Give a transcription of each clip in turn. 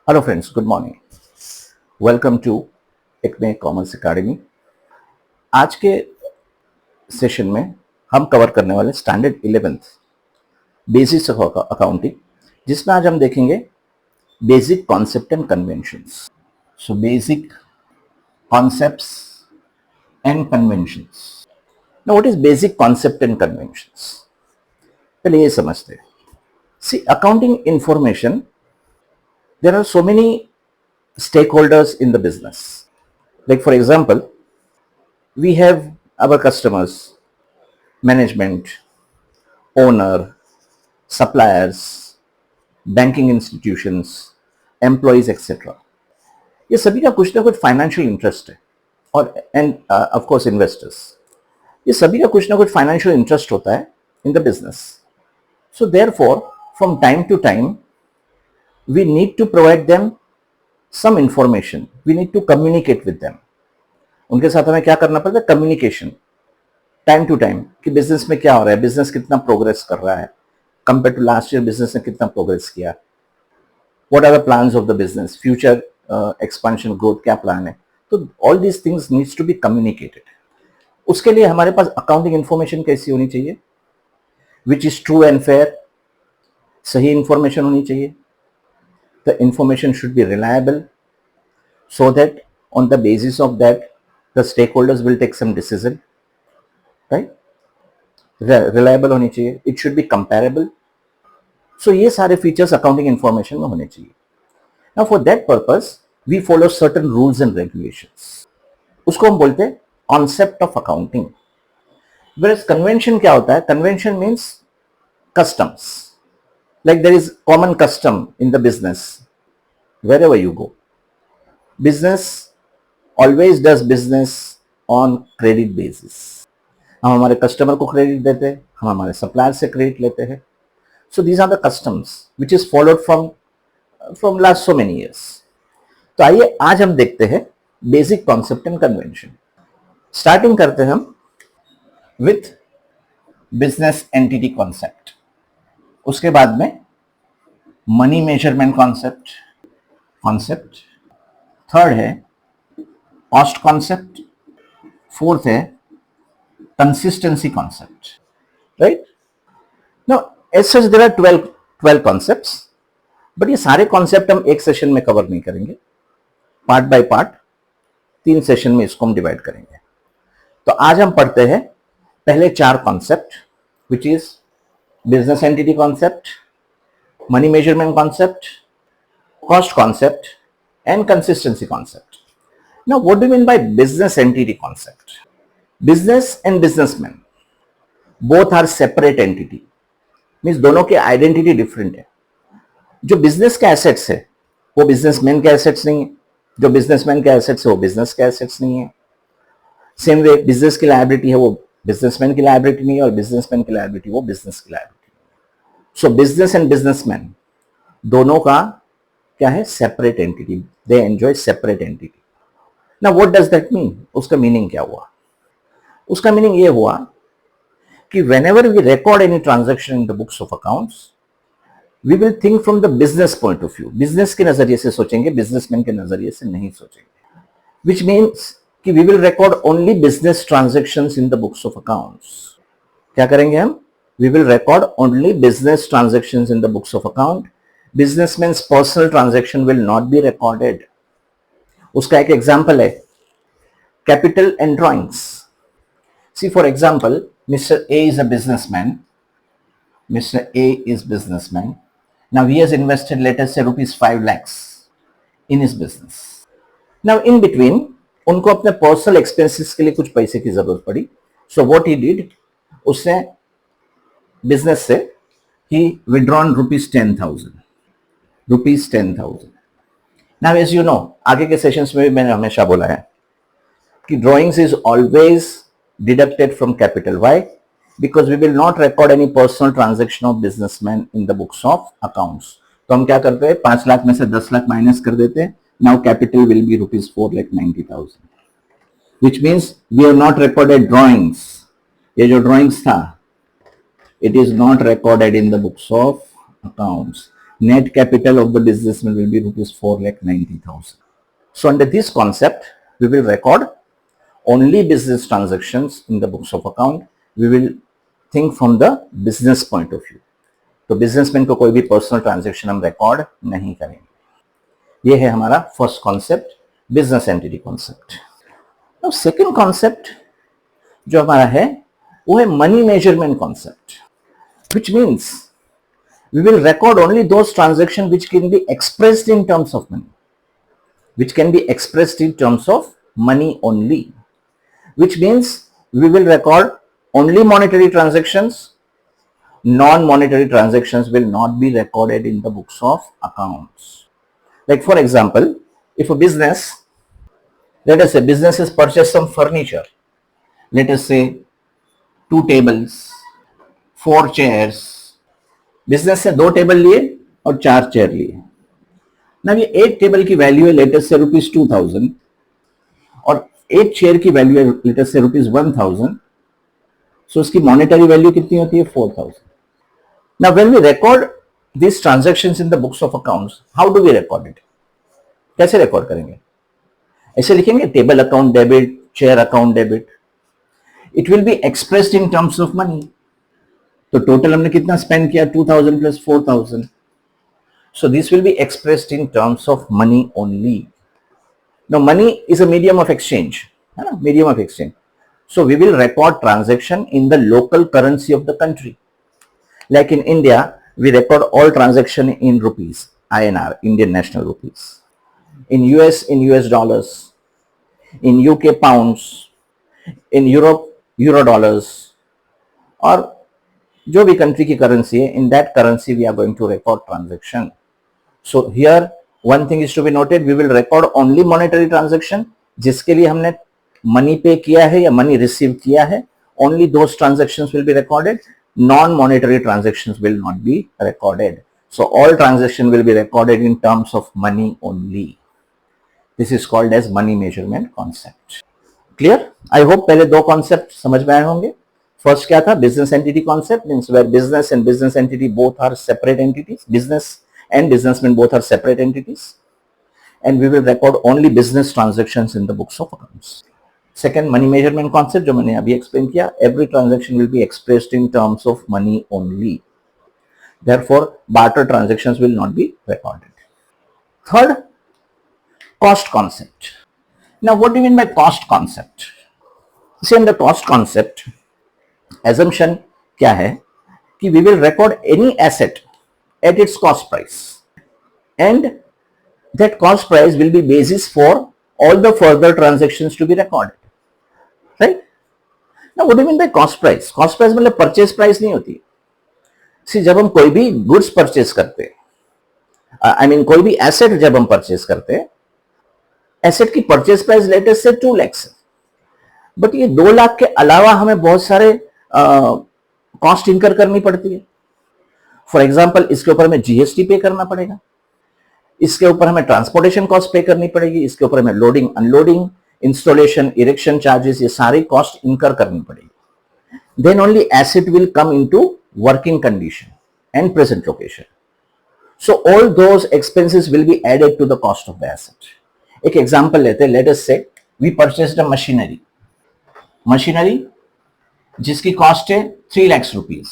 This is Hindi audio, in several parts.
Hello friends, good morning. Welcome to Acme commerce academy. आज के सेशन में हम कवर करने वाले standard 11th basics of accounting, जिसमें आज हम देखेंगे basic concept and conventions. So basic concepts and conventions. Now what is basic concept and conventions? पहले ये समझते हैं। See, accounting information, there are so many stakeholders in the business. Like for example, we have our customers, management, owner, suppliers, banking institutions, employees, etc. ये सभी का कुछ ना कुछ फाइनेंशियल इंटरेस्ट है, और एंड ऑफ कोर्स इन्वेस्टर्स। ये सभी का कुछ ना कुछ फाइनेंशियल इंटरेस्ट होता है in the business. So therefore from time to time we need to provide them some information, we need to communicate with them. उनके साथ हमें क्या करना पड़ता है? कम्युनिकेशन, टाइम टू टाइम, कि बिजनेस में क्या हो रहा है, बिजनेस कितना प्रोग्रेस कर रहा है, compare to last year business ने कितना प्रोग्रेस किया, what are the plans of the business, future expansion growth क्या प्लान है। तो all these things needs to be communicated. उसके लिए हमारे पास अकाउंटिंग इंफॉर्मेशन कैसी होनी चाहिए? Which is true and fair, सही इंफॉर्मेशन होनी चाहिए। The information should be reliable, so that on the basis of that the stakeholders will take some decision, right? Reliable होनी चाहिए, it should be comparable. So ये सारे features accounting information में होने चाहिए। Now for that purpose we follow certain rules and regulations. उसको हम बोलते हैं concept of accounting. Whereas convention क्या होता है? Convention means customs. Like there is common custom in the business wherever you go. Business always does business on credit basis. हम हमारे कस्टमर को क्रेडिट देते हैं, हम हमारे सप्लायर से क्रेडिट लेते हैं। So these are the customs which is followed from last so many years. तो आइए आज हम देखते हैं basic concept and convention. Starting करते हैं हम विथ बिजनेस एंटिटी कॉन्सेप्ट, उसके बाद में मनी मेजरमेंट कॉन्सेप्ट, थर्ड है कॉस्ट कॉन्सेप्ट, फोर्थ है consistency concept, right? Now as such there are 12 concepts, but ये सारे कॉन्सेप्ट हम एक सेशन में कवर नहीं करेंगे, पार्ट बाय पार्ट 3 सेशन में इसको हम डिवाइड करेंगे। तो आज हम पढ़ते हैं पहले 4 concept, which is business entity concept, money measurement concept, cost concept, and consistency concept. Now, what do you mean by business entity concept? Business and businessman both are separate entity. Means दोनों के identity different है। जो business के assets है वो businessman के assets नहीं है, जो businessman के assets है वो business के assets नहीं है। Same way business की liability है वो बिजनेसमैन की लायबिलिटी नहीं है, और बिजनेसमैन की लायबिलिटी वो बिजनेस की liability. So business and businessman दोनों का क्या है? Separate entity, they enjoy separate entity. Now what does that mean? उसका मीनिंग क्या हुआ? उसका मीनिंग ये हुआ कि whenever we record any transaction in the books of accounts, we will think from the business point of view. Business के नजरिए से सोचेंगे, बिजनेसमैन के नजरिए से नहीं सोचेंगे। विच मीन्स कि we will record only business transactions in the books of accounts. क्या करेंगे हम? We will record only business transactions in the books of account. Businessman's personal transaction will not be recorded. उसका एक एग्जाम्पल है capital and drawings. See, for example, Mr. A is a businessman. Mr. A is businessman. Now he has invested, let us say, rupees 5 lakhs in his business. Now in between उनको अपने पर्सनल एक्सपेंसेस के लिए कुछ पैसे की जरूरत पड़ी। सो व्हाट ही डिड, उसने बिजनेस से ही withdrawn rupees 10,000। Now as you know, आगे के सेशंस में भी मैंने हमेशा बोला है कि drawings is always deducted from capital. Why? Because we will not record any personal transaction of businessman in the books of accounts. तो हम क्या करते हैं? 5 लाख में से 10 लाख माइनस कर देते हैं। Now capital will be rupees 4,90,000, which means we have not recorded drawings. ये जो drawings था, it is not recorded in the books of accounts. Net capital of the businessman will be rupees 4,90,000. So under this concept, we will record only business transactions in the books of account. We will think from the business point of view. तो बिजनेसमैन को कोई भी पर्सनल ट्रांजैक्शन हम रिकॉर्ड नहीं करेंगे। ये है हमारा first concept, business entity concept. अब सेकंड कॉन्सेप्ट जो हमारा है वो है money measurement concept, which means we will record only those transactions which can be expressed in terms of money, which can be expressed in terms of money only, which means we will record only monetary transactions. Non-monetary transactions will not be recorded in the books of accounts. Like for example, if a business, let us say business has purchased some furniture, let us say 2 tables, 4 chairs, business से 2 टेबल लिए और 4 चेयर लिए ना। ये एक टेबल की वैल्यू है लेटेस्ट से ₹2000 और एक चेयर की वैल्यू है लेटेस्ट से ₹1000। सो इसकी मॉनेटरी वैल्यू कितनी होती है? 4000। Now when we record this transactions in the books of accounts, how do we record it? कैसे रिकॉर्ड करेंगे? ऐसे लिखेंगे table account debit, chair account debit. It will be expressed in terms of money. तो टोटल हमने कितना स्पेंड किया? 2000 plus 4000। So this will be expressed in terms of money only. Now money is a medium of exchange, है ना, medium of exchange. So we will record transaction in the local currency of the country. Like in India we record all transaction in rupees, INR, Indian national rupees. In US dollars, in UK pounds, in Europe euro dollars, और जो भी कंट्री की करेंसी है, in that currency we are going to record transaction. So here one thing is to be noted, we will record only monetary transaction, जिसके लिए हमने मनी पे किया है या मनी रिसीव किया है, only those transactions will be recorded. Non monetary transactions will not be recorded. So all transaction will be recorded in terms of money only. This is called as money measurement concept. Clear? I hope पहले 2 कॉन्सेप्ट समझ में आए होंगे। फर्स्ट क्या था? Business entity concept, means where business and business entity both are separate entities, business and businessmen both are separate entities, and we will record only business transactions in the books of accounts. Second, money measurement concept जो मैंने अभी explain किया, every transaction will be expressed in terms of money only, therefore barter transactions will not be recorded. Third, cost concept. Now what do you mean by cost concept? See, in the cost concept assumption क्या है कि we will record any asset at its cost price, and that cost price will be basis for all the further transactions to be recorded, right? Now what do you mean by cost price? Cost price मतलब purchase price नहीं होती। See, जब हम कोई भी goods purchase करते, I mean कोई भी asset जब हम purchase करते, asset की purchase price लेटेस्ट से 2 लाख है, बट ये 2 लाख के अलावा हमें बहुत सारे कॉस्ट इंकर करनी पड़ती है। फॉर एग्जाम्पल, इसके ऊपर हमें जीएसटी पे करना पड़ेगा, इसके ऊपर हमें ट्रांसपोर्टेशन कॉस्ट पे करनी पड़ेगी, इसके ऊपर हमें loading unloading, installation, erection charges, ये सारी कॉस्ट इंकर करनी पड़ेगी। Then only asset will come into working condition and present location. So all those expenses will be added to the cost of the asset. एक एग्जांपल लेते हैं, let us say we purchased a machinery जिसकी कॉस्ट है 3 लाख रुपीस।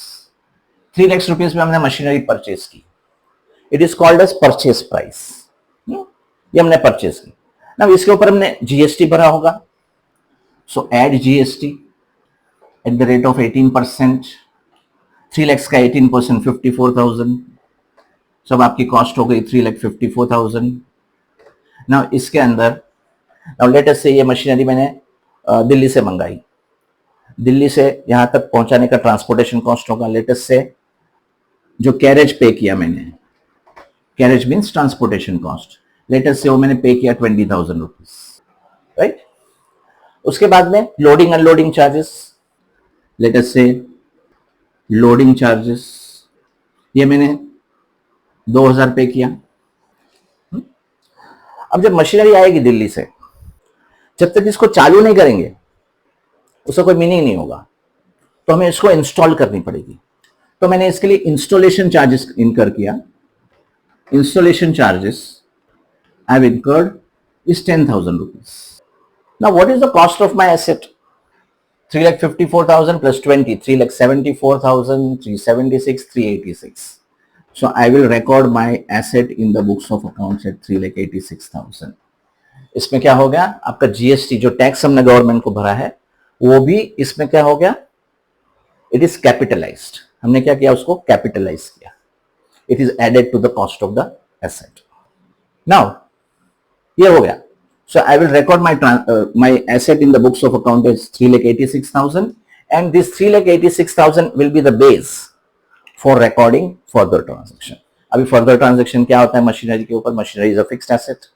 3 लाख रुपीस में हमने मशीनरी परचेज की। It is called as purchase price. ये हमने परचेज की ना, इसके ऊपर हमने जीएसटी भरा होगा। So add GST at the rate of 18%। 3 lakh का 18% 54,000। सब आपकी कॉस्ट हो गई 3,54,000। ना इसके अंदर नाउ लेट अस से ये मशीनरी मैंने दिल्ली से मंगाई, दिल्ली से यहां तक पहुंचाने का ट्रांसपोर्टेशन कॉस्ट होगा। लेट अस से जो कैरेज पे किया मैंने, carriage means transportation cost, late us से वो मैंने पे किया 20,000 रुपीज, राइट। उसके बाद में loading unloading charges, late us से लोडिंग चार्जेस ये मैंने 2,000 पे किया। अब जब मशीनरी आएगी दिल्ली से, जब तक इसको चालू नहीं करेंगे उसका कोई मीनिंग नहीं होगा, तो हमें इसको इंस्टॉल करनी पड़ेगी। तो मैंने इसके लिए इंस्टॉलेशन चार्जेस इनकर किया, installation charges I have incurred is 10,000 rupees. Now what is the cost of my asset? 3,54,000 plus 20, 3,74,000, 376, 386. So I will record my asset in the books of accounts at 3,86,000. इसमें क्या हो गया, आपका जीएसटी जो टैक्स हमने गवर्नमेंट को भरा है वो भी इसमें क्या हो गया, इट इज कैपिटलाइज्ड. हमने क्या किया, उसको कैपिटलाइज किया. It is added to the cost of the asset. Now ये हो गया. So I will record my asset in the books of account as 3,86,000, and this 3,86,000 will be the base for recording further transaction. अभी further transaction क्या होता है मशीनरी के ऊपर? Machinery is a fixed asset.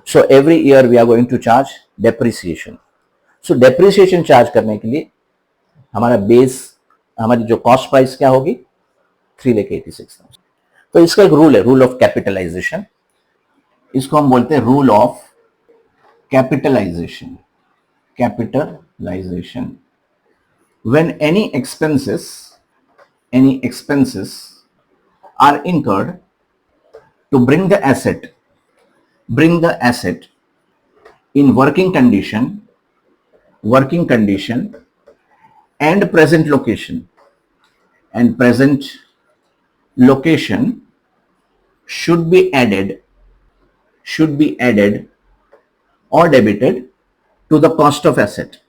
So every year we are going to charge depreciation. So depreciation charge करने के लिए हमारा बेस, हमारी जो कॉस्ट प्राइस क्या होगी? 3,86,000. तो इसका एक रूल है, रूल ऑफ कैपिटलाइजेशन. इसको हम बोलते हैं rule of capitalization. Capitalization. When any expenses are incurred to bring the asset in working condition and present location should be added or debited to the cost of asset.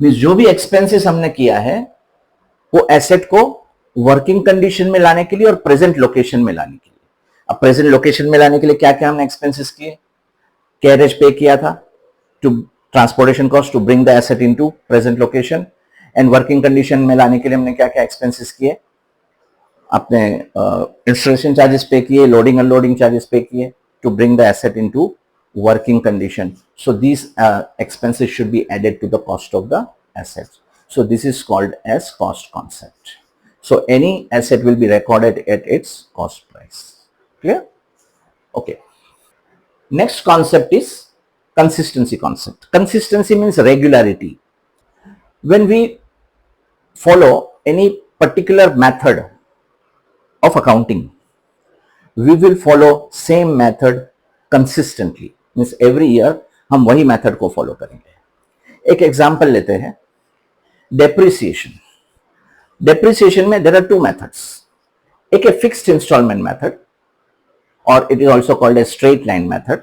Means जो भी एक्सपेंसेस हमने किया है वो एसेट को वर्किंग कंडीशन में लाने के लिए और प्रेजेंट लोकेशन में लाने के लिए. अब प्रेजेंट लोकेशन में लाने के लिए क्या क्या हमने एक्सपेंसेस किए? कैरेज पे किया था to transportation cost to bring the asset into present location. And working condition में लाने के लिए हमने क्या क्या एक्सपेंसेस किए? आपने इंस्टॉलेशन चार्जेस पे किए, लोडिंग अनलोडिंग चार्जेस पे किए to bring the asset into working condition. So these expenses should be added to the cost of the asset. So this is called as cost concept. So any asset will be recorded at its cost price. Clear? Okay. Next concept is consistency concept. Consistency means regularity. When we follow any particular method of accounting, we will follow same method consistently. Means every year हम वही मेथड को फॉलो करेंगे. एक एग्जांपल लेते हैं, डेप्रिसिएशन. डेप्रिसिएशन में देयर आर टू मेथड्स. एक है फिक्स्ड इंस्टॉलमेंट मेथड और it is also called a straight line method,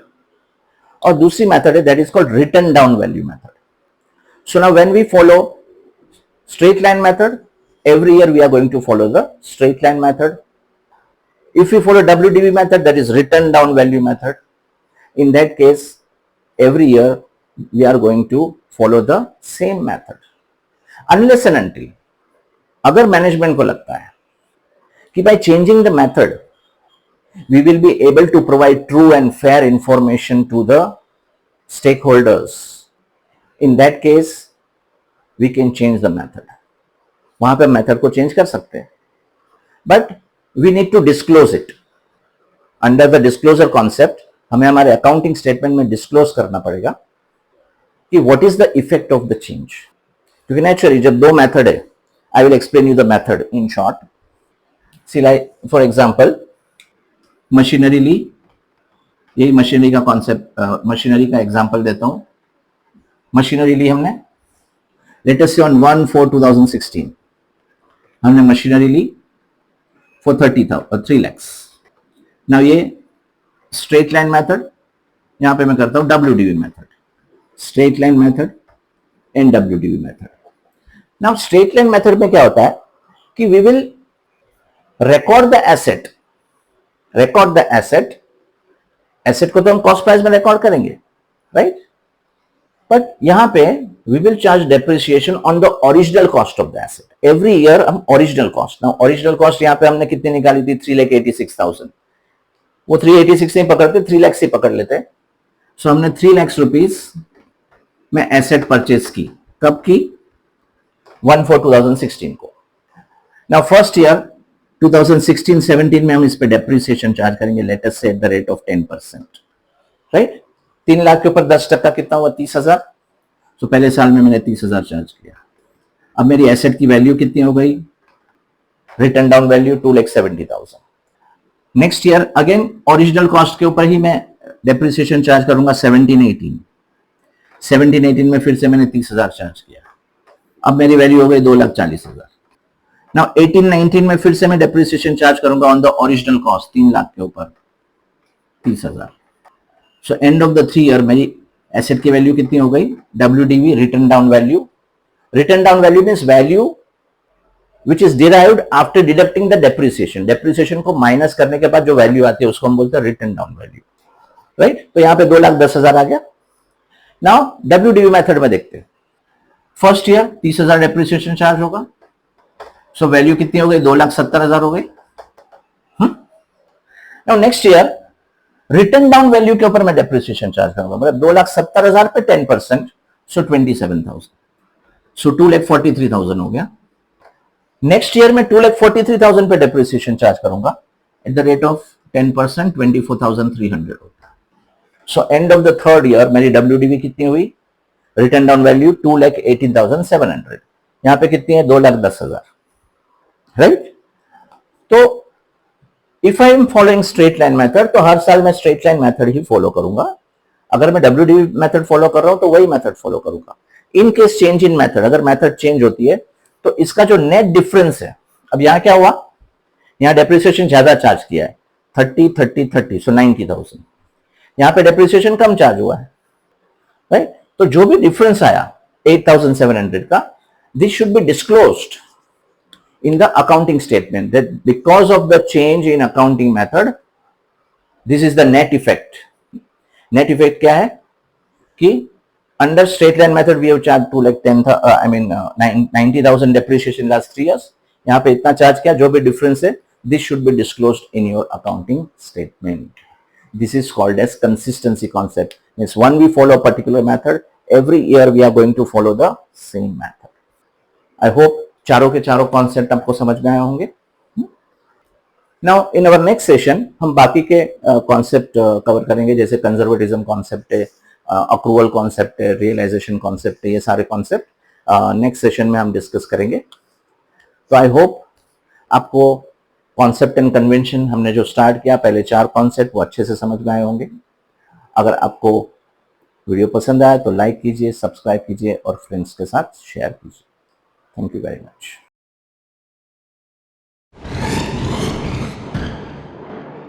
और दूसरी मेथड है that is called written down value method. So now when we follow straight line method, every year we are going to follow the straight line method. If we follow WDV method, that is return down value method, in that case every year we are going to follow the same method unless and until अगर मैनेजमेंट को लगता है कि by changing the method we will be able to provide true and fair information to the stakeholders, in that case we can change the method. वहां पे मेथड को चेंज कर सकते हैं, but we need to disclose it. Under the disclosure concept, हमें हमारे अकाउंटिंग स्टेटमेंट में डिस्क्लोज करना पड़ेगा कि what is the effect of the change. क्योंकि नेचुरली जब दो मेथड है, I will explain you the method in short. See, like for example, machinery ली, यही मशीनरी का कॉन्सेप्ट, मशीनरी का एग्जांपल देता हूं. मशीनरी ली हमने, लेट अस से ऑन 1/4/2016 हमने machinery Lee for 3 lakhs. Now ये straight line method, यहाँ पे मैं करता हूँ WDV method, straight line method and WDV method. Now straight line method में क्या होता है कि we will record the asset को तो हम cost price में record करेंगे, right? But यहाँ पे we will charge depreciation on the original cost of the asset. Every year हम original cost. Now original cost यहाँ पे हमने कितनी निकाली थी? 3,86,000. वो 386 नहीं पकड़ते, 3 लाख से पकड़ लेते. सो हमने 3 लाख रुपीस में एसेट परचेज की. कब की? 1/4/2016 को. नाउ फर्स्ट ईयर 2016-17 में हम इस पे डेप्रिसिएशन चार्ज करेंगे, लेट अस से eight the rate of 10%, right? 3 lakh के ऊपर 10% कितना हुआ? 30,000. तो पहले साल में मैंने 30,000 चार्ज किया. अब मेरी एसेट की वैल्यू कितनी हो गई? Return down value 2,70,000। Next year again original cost के ऊपर ही मैं डेप्रिसिएशन चार्ज करूंगा 1718 में फिर से मैंने 30,000 चार्ज किया, अब मेरी वैल्यू हो गई 2,40,000। नाउ 1819 में फिर से मैं डेप्रिसिएशन चार्ज करूंगा on the original cost 3 lakh के ऊपर 30,000। So end of the 3 year मेरी एसेट की वैल्यू कितनी हो गई, WDV return down value. Return down value means value which is derived after deducting the depreciation। depreciation को माइनस करने के बाद जो वैल्यू आती है उसको हम बोलते हैं रिटर्न डाउन वैल्यू, राइट। तो यहां पे 2,10,000 आ गया। नाउ WDV मेथड में देखते हैं। फर्स्ट ईयर 30,000 डेप्रिसिएशन चार्ज होगा, सो वैल्यू कितनी हो गई, 2,70,000 हो गई। Now next year return down value के ऊपर मैं डेप्रिसिएशन चार्ज करूंगा, मतलब 2,70,000 पे 10%, सो 27,000, सो 2,43,000 हो गया। नेक्स्ट ईयर में 2,43,000 पे डेप्रिसिएशन चार्ज करूंगा एट द रेट ऑफ 10%, 24,300 होगा। So end of the third year मेरी WDV कितनी हुई, रिटर्न डाउन वैल्यू 2,18,700, यहां पे कितनी है, 2,10,000, राइट। तो if I am following straight line method, तो हर साल मैं स्ट्रेट लाइन मेथड ही फॉलो करूंगा। अगर मैं WDV मेथड फॉलो कर रहा हूं तो वही मेथड फॉलो करूंगा। In case change in method, अगर मेथड चेंज होती है तो इसका जो नेट डिफरेंस है, अब यहां क्या हुआ, यहां डेप्रिसिएशन ज्यादा चार्ज किया है 30, सो 90,000, यहां पे डेप्रिसिएशन कम चार्ज हुआ है, राइट। तो जो भी डिफरेंस आया 8,700 का, this should be disclosed in the accounting statement that because of the change in accounting method, this is the net effect। net effect क्या है कि under straight line method we have charged 90,000 depreciation last 3 years, यहाँ पे इतना चार्ज किया, जो भी डिफरेंस है this should be disclosed in your accounting statement। this is called as consistency concept, means when we follow a particular method, every year we are going to follow the same method। I hope चारों के चारों कॉन्सेप्ट आपको समझ में आए होंगे। Now in our next session हम बाकी के कॉन्सेप्ट कवर करेंगे, जैसे कंजर्वेटिज्म कॉन्सेप्ट है, अक्रूवल कॉन्सेप्ट है, रियलाइजेशन कॉन्सेप्ट है, ये सारे कॉन्सेप्ट नेक्स्ट सेशन में हम डिस्कस करेंगे। तो आई होप आपको कॉन्सेप्ट एंड कन्वेंशन हमने जो स्टार्ट किया, पहले 4 कॉन्सेप्ट, वो अच्छे से समझ में आए होंगे। अगर आपको वीडियो पसंद आया तो लाइक कीजिए, सब्सक्राइब कीजिए और फ्रेंड्स के साथ शेयर कीजिए। Thank you very much।